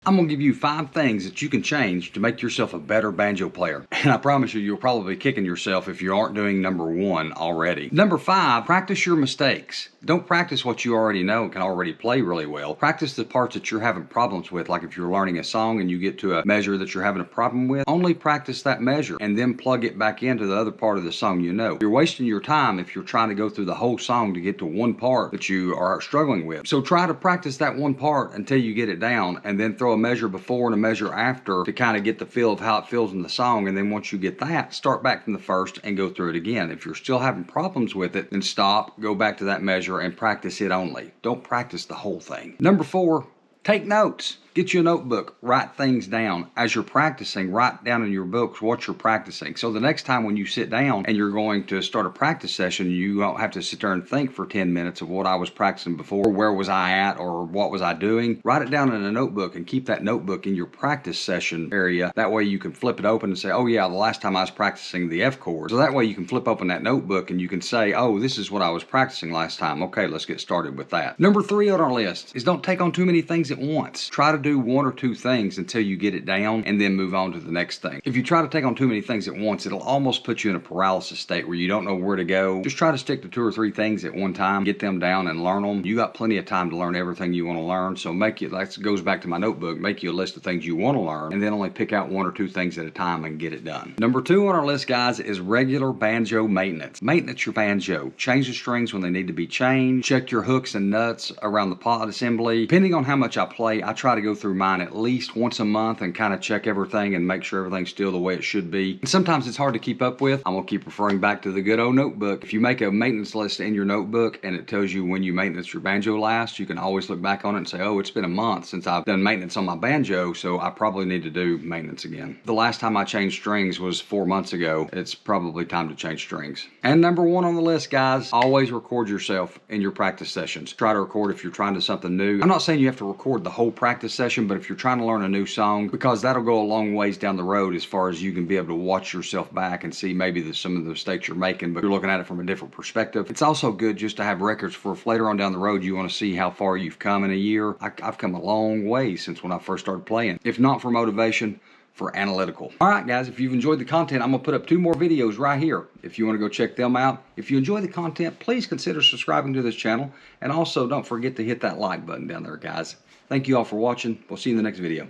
I'm going to give you 5 things that you can change to make yourself a better banjo player. And I promise you, you'll probably be kicking yourself if you aren't doing number 1 already. Number 5, practice your mistakes. Don't practice what you already know and can already play really well. Practice the parts that you're having problems with, like if you're learning a song and you get to a measure that you're having a problem with, only practice that measure and then plug it back into the other part of the song you know. You're wasting your time if you're trying to go through the whole song to get to one part that you are struggling with. So try to practice that one part until you get it down, and then throw a measure before and a measure after to kind of get the feel of how it feels in the song. And then once you get that, start back from the first and go through it again. If you're still having problems with it, then stop, go back to that measure and practice it only. Don't practice the whole thing. Number 4, take notes. Get you a notebook, write things down. As you're practicing, write down in your books what you're practicing. So the next time when you sit down and you're going to start a practice session, you don't have to sit there and think for 10 minutes of what I was practicing before, where was I at, or what was I doing. Write it down in a notebook and keep that notebook in your practice session area. That way you can flip it open and say, oh yeah, the last time I was practicing the F chord. So that way you can flip open that notebook and you can say, oh, this is what I was practicing last time. Okay, let's get started with that. Number 3 on our list is don't take on too many things at once. Try to do 1 or 2 things until you get it down and then move on to the next thing. If you try to take on too many things at once, it'll almost put you in a paralysis state where you don't know where to go. Just try to stick to 2 or 3 things at one time, get them down and learn them. You got plenty of time to learn everything you want to learn, so that goes back to my notebook, make you a list of things you want to learn and then only pick out 1 or 2 things at a time and get it done. Number 2 on our list, guys, is regular banjo maintenance. Maintenance your banjo. Change the strings when they need to be changed. Check your hooks and nuts around the pot assembly. Depending on how much I play, I try to go through mine at least once a month and kind of check everything and make sure everything's still the way it should be. And sometimes it's hard to keep up with. I'm going to keep referring back to the good old notebook. If you make a maintenance list in your notebook and it tells you when you maintenance your banjo last, you can always look back on it and say, oh, it's been a month since I've done maintenance on my banjo, so I probably need to do maintenance again. The last time I changed strings was 4 months ago. It's probably time to change strings. And number 1 on the list, guys, always record yourself in your practice sessions. Try to record if you're trying to something new. I'm not saying you have to record the whole practice session, but if you're trying to learn a new song, because that'll go a long ways down the road as far as you can be able to watch yourself back and see maybe some of the mistakes you're making, but you're looking at it from a different perspective. It's also good just to have records for if later on down the road you want to see how far you've come in a year. I've come a long way since when I first started playing. If not for motivation, for analytical. All right, guys, if you've enjoyed the content, I'm going to put up 2 more videos right here if you want to go check them out. If you enjoy the content, please consider subscribing to this channel, and also don't forget to hit that like button down there, guys. Thank you all for watching. We'll see you in the next video.